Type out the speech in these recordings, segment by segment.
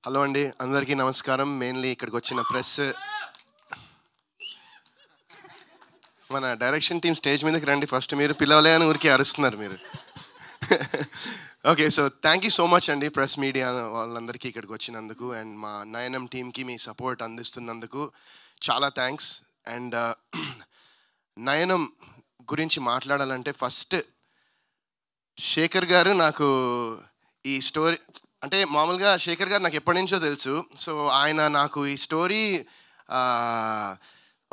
Hello అండి, అందరికీ నమస్కారం. మెయిన్లీ ఇక్కడికి వచ్చిన ప్రెస్, మన డైరెక్షన్ టీమ్ స్టేజ్ మీదకి రండి ఫస్ట్. మీరు పిలవలే అని ఊరికే అరుస్తున్నారు మీరు. Okay, so thank you so much అండి ప్రెస్ మీడియా వాళ్ళందరికీ ఇక్కడికి వచ్చినందుకు, అండ్ మా నయనం టీమ్కి మీ సపోర్ట్ అందిస్తున్నందుకు చాలా థ్యాంక్స్. అండ్ నయనం గురించి మాట్లాడాలంటే ఫస్ట్ శేఖర్ గారు నాకు ఈ స్టోరీ, అంటే మామూలుగా శేఖర్ గారు నాకు ఎప్పటి నుంచో తెలుసు. సో ఆయన నాకు ఈ స్టోరీ,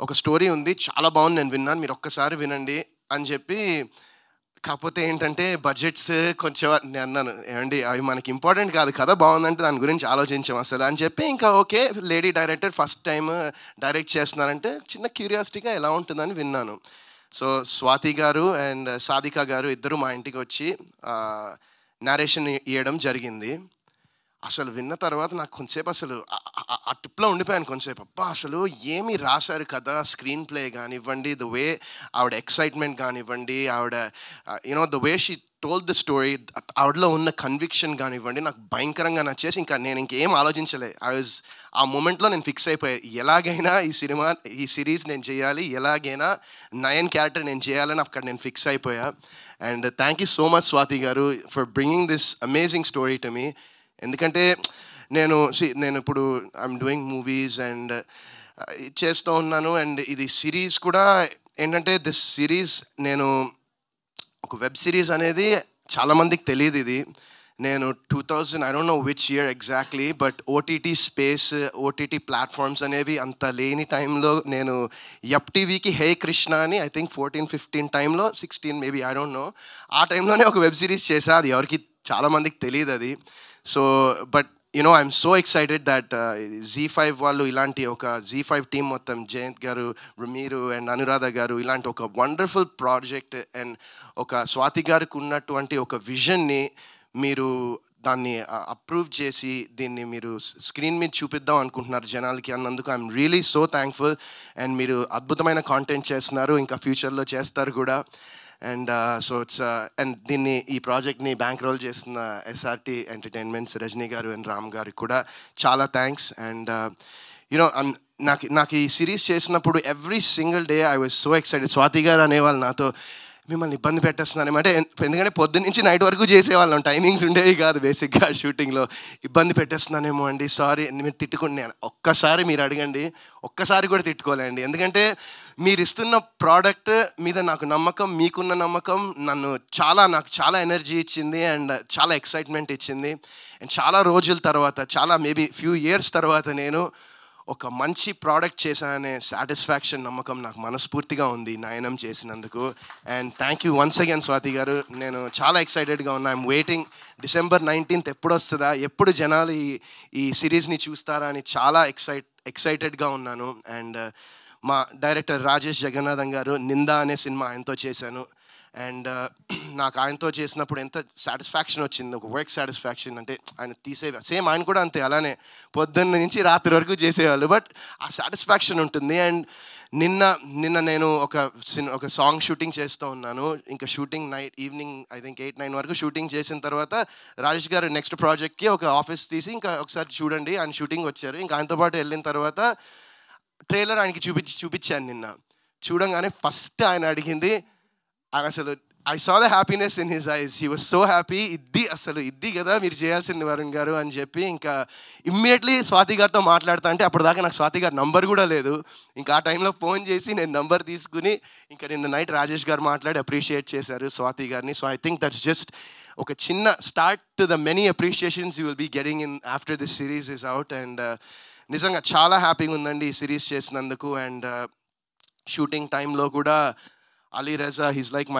ఒక స్టోరీ ఉంది, చాలా బాగుంది, నేను విన్నాను, మీరు ఒక్కసారి వినండి అని చెప్పి. కాకపోతే ఏంటంటే బడ్జెట్స్ కొంచెం నేను అన్నాను, ఏమండి అవి మనకి ఇంపార్టెంట్ కాదు, కథ బాగుందంటే దాని గురించి ఆలోచించాం అసలు అని చెప్పి. ఇంకా okay, lady director first time direct చేస్తున్నారంటే చిన్న క్యూరియాసిటీగా ఎలా ఉంటుందని విన్నాను. సో స్వాతి గారు అండ్ సాధిక గారు ఇద్దరు మా ఇంటికి వచ్చి నారేషన్ ఇవ్వడం జరిగింది. అసలు విన్న తర్వాత నాకు కొంచెంసేపు అసలు ఆ టిప్లో ఉండిపోయాను కొంచెంసేపు. అబ్బా, అసలు ఏమి రాశారు కదా, స్క్రీన్ ప్లే కానివ్వండి, ద వే ఆవిడ ఎక్సైట్మెంట్ కానివ్వండి, ఆవిడ you know the way she told the story, ఆవిడలో ఉన్న కన్విక్షన్ కానివ్వండి, నాకు భయంకరంగా నచ్చేసి ఇంకా నేను ఇంకేం ఆలోచించలే. ఆ మూమెంట్లో నేను ఫిక్స్ అయిపోయాను, ఎలాగైనా ఈ సిరీస్ నేను చేయాలి, ఎలాగైనా నయన్ క్యారెక్టర్ నేను చేయాలని అక్కడ నేను ఫిక్స్ అయిపోయా. And thank you so much Swathi గారు for bringing this amazing story to me. ఎందుకంటే నేను ఇప్పుడు ఐఎమ్ డూయింగ్ మూవీస్ అండ్ చేస్తూ ఉన్నాను. అండ్ ఇది సిరీస్ కూడా ఏంటంటే దిస్ సిరీస్, నేను ఒక వెబ్ సిరీస్ అనేది చాలామందికి తెలియదు. ఇది నేను 2000, I don't know which year exactly, but OTT space, OTT platforms అనేవి అంత లేని టైంలో నేను యప్ టీవీకి హే కృష్ణ అని ఐ థింక్ 14-15 టైంలో, 16 మేబీ, ఐ డోంట్ నో, ఆ టైంలోనే ఒక వెబ్ సిరీస్ చేశా. అది ఎవరికి చాలామందికి తెలియదు అది. So but you know I'm so excited that Z5 వాళ్ళు ఇలాంటి ఒక Z5 టీం మొత్తం, జయంత్ గారు, మీరు అండ్ అనురాధ గారు, ఇలాంటి ఒక వండర్ఫుల్ ప్రాజెక్ట్ అండ్ ఒక స్వాతి గారికి ఉన్నటువంటి ఒక విజన్ని మీరు దాన్ని అప్రూవ్ చేసి దీన్ని మీరు స్క్రీన్ మీద చూపిద్దాం అనుకుంటున్నారు జనాలకి అన్నందుకు I'm really so thankful. And మీరు అద్భుతమైన కాంటెంట్ చేస్తున్నారు, ఇంకా ఫ్యూచర్లో చేస్తారు కూడా. అండ్ సో ఇట్స్ అండ్ ఈ ప్రాజెక్ట్ని బ్యాంక్ రోల్ చేస్తున్న SRT ఎంటర్టైన్మెంట్స్ రజనీ గారు అండ్ రామ్ గారికి కూడా చాలా థ్యాంక్స్. అండ్ యూనో నాకు ఈ సిరీస్ చేసినప్పుడు every single day I was so excited. Swathi గారు అనేవాళ్ళు నాతో, మిమ్మల్ని ఇబ్బంది పెట్టేస్తున్నాను అంటే, ఎందుకంటే పొద్దున్న నుంచి నైట్ వరకు చేసేవాళ్ళం, టైమింగ్స్ ఉండేవి కాదు బేసిక్గా షూటింగ్లో. ఇబ్బంది పెట్టేస్తున్నానేమో అండి, సారీ, మీరు తిట్టుకుని, ఒక్కసారి మీరు అడగండి, ఒక్కసారి కూడా తిట్టుకోలేండి. ఎందుకంటే మీరు ఇస్తున్న ప్రోడక్ట్ మీద నాకు నమ్మకం, మీకున్న నమ్మకం నాకు చాలా ఎనర్జీ ఇచ్చింది అండ్ చాలా ఎక్సైట్మెంట్ ఇచ్చింది. అండ్ చాలా రోజుల తర్వాత, చాలా మేబీ ఫ్యూ ఇయర్స్ తర్వాత నేను ఒక మంచి ప్రోడక్ట్ చేశాననే సాటిస్ఫాక్షన్, నమ్మకం నాకు మనస్ఫూర్తిగా ఉంది నయనం చేసినందుకు. And thank you once again Swathi గారు. నేను చాలా ఎక్సైటెడ్గా ఉన్నా. ఐఎమ్ వెయిటింగ్ December 19th ఎప్పుడు వస్తుందా, ఎప్పుడు జనాలు ఈ సిరీస్ని చూస్తారా అని చాలా ఎక్సైటెడ్గా ఉన్నాను. అండ్ మా డైరెక్టర్ రాజేష్ జగన్నాథం గారు, నిందా అనే సినిమా ఆయనతో చేశాను. అండ్ నాకు ఆయనతో చేసినప్పుడు ఎంత సాటిస్ఫాక్షన్ వచ్చింది, ఒక వర్క్ సాటిస్ఫాక్షన్. అంటే ఆయన సేమ్ ఆయన కూడా అంతే, అలానే పొద్దున్న నుంచి రాత్రి వరకు చేసేవాళ్ళు, బట్ ఆ సాటిస్ఫాక్షన్ ఉంటుంది. అండ్ నిన్న నేను ఒక సాంగ్ షూటింగ్ చేస్తూ ఉన్నాను. ఇంకా షూటింగ్ ఈవినింగ్ ఐ థింక్ 8-9 వరకు షూటింగ్ చేసిన తర్వాత రాజేష్ గారు నెక్స్ట్ ప్రాజెక్ట్కి ఒక ఆఫీస్ తీసి ఇంకా ఒకసారి చూడండి ఆయన షూటింగ్ వచ్చారు. ఇంకా ఆయనతో పాటు వెళ్ళిన తర్వాత ట్రైలర్ ఆయనకి చూపించాను నిన్న. చూడంగానే ఫస్ట్ ఆయన అడిగింది, అసలు I saw the happiness in his eyes, he was so happy. ఇది కదా మీరు చేయాల్సింది వరుణ్ గారు అని చెప్పి, ఇంకా ఇమ్మీడియట్లీ స్వాతి గారితో మాట్లాడతా అంటే, అప్పటిదాకా నాకు స్వాతి గారి నంబర్ కూడా లేదు. ఇంకా ఆ టైంలో ఫోన్ చేసి నేను నంబర్ తీసుకుని, ఇంకా నిన్న నైట్ రాజేష్ గారు మాట్లాడి అప్రిషియేట్ చేశారు స్వాతి గారిని. So I think that's just ఒక చిన్న start to the many appreciations you will be getting in after this series is out. And నిజంగా చాలా హ్యాపీగా ఉందండి ఈ సిరీస్ చేసినందుకు. అండ్ షూటింగ్ టైంలో కూడా Ali Reza, he's like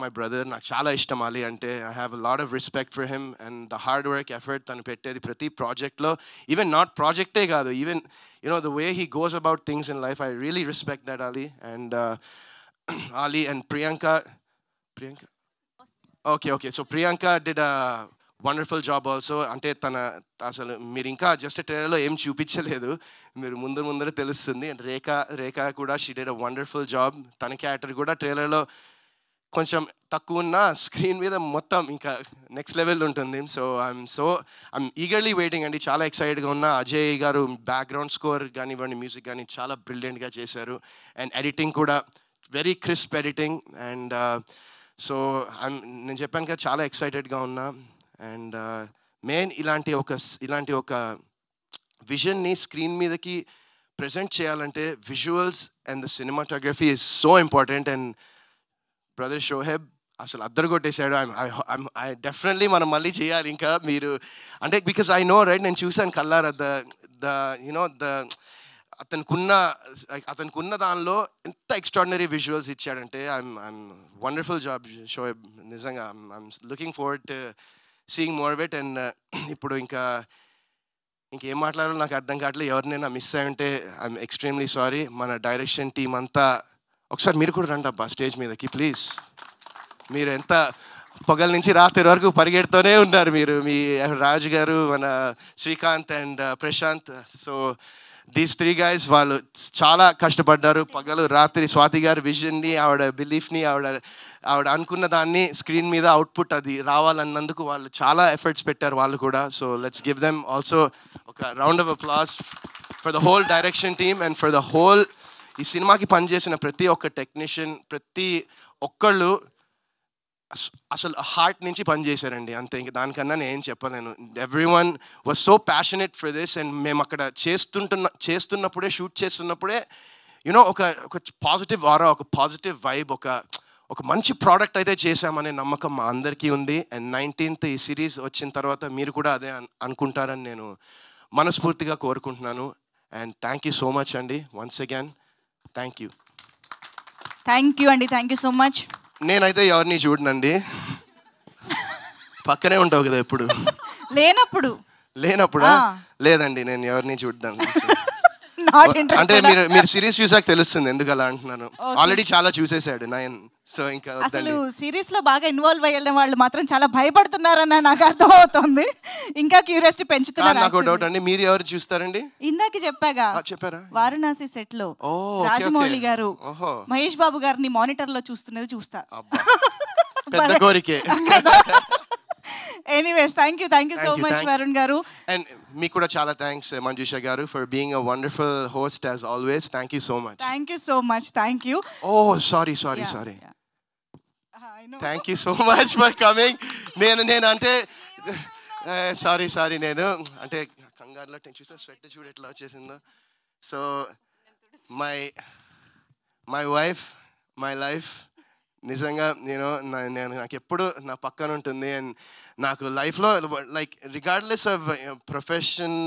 my brother. నాకు చాలా ఇష్టం Ali అంటే. I have a lot of respect for him and the hard work, effort తను పెట్టేది ప్రతి ప్రాజెక్ట్లో, ఈవెన్ నాట్ ప్రాజెక్టే కాదు, even the way he goes about things in life, I really respect that Ali. And Ali and Priyanka, okay, so Priyanka did a wonderful job also. అంటే అసలు మీరు ఇంకా just ట్రైలర్లో ఏం చూపించలేదు, మీరు ముందర తెలుస్తుంది. రేఖ కూడా she did a wonderful job. తన క్యారెక్టర్ కూడా ట్రైలర్లో కొంచెం తక్కువ ఉన్న స్క్రీన్ మీద మొత్తం ఇంకా నెక్స్ట్ లెవెల్ ఉంటుంది. సో ఐఎమ్ ఈగర్లీ వెయిటింగ్ అండి. చాలా ఎక్సైటెడ్గా ఉన్న. అజయ్ గారు బ్యాక్గ్రౌండ్ స్కోర్ కానివ్వండి, మ్యూజిక్ కానీ చాలా బ్రిలియంట్గా చేశారు. అండ్ ఎడిటింగ్ కూడా very crisp editing. And so నేను చెప్పాను కదా, చాలా ఎక్సైటెడ్గా ఉన్నా. అండ్ మెయిన్ ఇలాంటి ఒక విజన్ని స్క్రీన్ మీదకి ప్రెజెంట్ చేయాలంటే visuals and the cinematography is so important. And brother Shoaib అసలు అద్దరు కొట్టేశాడు. ఐ డెఫినెట్లీ మనం మళ్ళీ చేయాలి ఇంకా. మీరు అంటే బికాస్ ఐ నో రైట్, నేను చూశాను కల్లారా అతనుకున్న దానిలో ఎంత ఎక్స్ట్రాడినరీ విజువల్స్ ఇచ్చాడంటే ఐఎమ్ వండర్ఫుల్ జాబ్ షోహెబ్. నిజంగా I'm looking forward to seeing more bet. And ఇప్పుడు ఇంకేం మాట్లాడాలో నాకు అర్థం కావట్లేదు. ఎవరినైనా మిస్ అయి ఉంటే ఐఎమ్ ఎక్స్ట్రీమ్లీ సారీ. మన డైరెక్షన్ టీం అంతా ఒకసారి మీరు కూడా రండి అబ్బా స్టేజ్ మీదకి ప్లీజ్. మీరు ఎంత పొగల నుంచి రాత్రి వరకు పరిగెడుతూనే ఉన్నారు మీరు, మీ రాజు గారు, మన Srikanth and Prashanth. So these 3 guys వాళ్ళు చాలా కష్టపడ్డారు పగలు రాత్రి. స్వాతి గారి విజన్ని, ఆవిడ బిలీఫ్ని, ఆవిడ అనుకున్న దాన్ని స్క్రీన్ మీద అవుట్పుట్ అది రావాలన్నందుకు వాళ్ళు చాలా ఎఫర్ట్స్ పెట్టారు వాళ్ళు కూడా. So let's give them also ఒక round of applause for the whole direction team and for the whole ఈ సినిమాకి పనిచేసిన ప్రతి ఒక్క టెక్నీషియన్, ప్రతి ఒక్కళ్ళు అసలు హార్ట్ నుంచి పనిచేశారండి అంతే. ఇంక దానికన్నా నేను ఏం చెప్పలేను. Everyone was so passionate for this. And మేము అక్కడ చేస్తున్నప్పుడే షూట్ చేస్తున్నప్పుడే యూనో ఒక పాజిటివ్ ఆరా, ఒక పాజిటివ్ వైబ్, ఒక మంచి ప్రోడక్ట్ అయితే చేశామనే నమ్మకం మా అందరికీ ఉంది. అండ్ 19th ఈ సిరీస్ వచ్చిన తర్వాత మీరు కూడా అదే అనుకుంటారని నేను మనస్ఫూర్తిగా కోరుకుంటున్నాను. And thank you so much అండి వన్స్ అగైన్. థ్యాంక్ యూ అండి. Thank you so much. నేనైతే ఎవరిని చూడనండి, పక్కనే ఉంటావు కదా ఎప్పుడు. లేనప్పుడా? లేదండి, నేను ఎవరిని చూడను. అంటే మీరు సిరీస్ చూసాక తెలుస్తుంది ఎందుకు అలా అంటున్నాను. ఆల్రెడీ చాలా చూసేసాడు నయన్. సో ఇంకా అసలు సిరీస్ లో బాగా ఇన్వాల్వ్ అయ్యే వాళ్ళు మాత్రం చాలా భయపడుతున్నారన్న నాకు అర్థం అవుతుంది. ఇంకా క్యూరియాసిటీ పెంచుతున్నారు. నాకు డౌట్ అండి, మీరు ఎవరు చూస్తారండి? ఇందాక చెప్పారా వారణాసి సెట్ లో రాజమౌళి గారు మహేష్ బాబు గారిని మానిటర్ లో చూస్తున్నది చూస్తా. పెద్ద కోరికే. Anyways, thank you so much, Varun garu. And me kuda chala thanks Manjusha garu for being a wonderful host as always. Thank you so much. Thank you. Oh, sorry. Yeah. I know. Thank you so much for coming. నేను అంటే sorry నేను అంటే కంగారులో చూసా sweat చూడు ఎట్లా వచ్చేసిందో. So my wife my life నిజంగా నాకు ఎప్పుడు నా పక్కన ఉంటుంది. అండ్ నాకు లైఫ్లో లైక్ రిగార్డ్లెస్ ఆఫ్ ప్రొఫెషన్,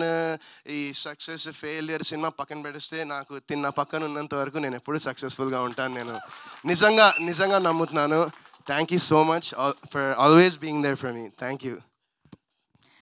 ఈ సక్సెస్ ఫెయిలియర్ సినిమా పక్కన పెడిస్తే నాకు నా పక్కన ఉన్నంత వరకు నేను ఎప్పుడు సక్సెస్ఫుల్గా ఉంటాను. నేను నిజంగా నమ్ముతున్నాను. Thank you so much for always being there for me. Thank you.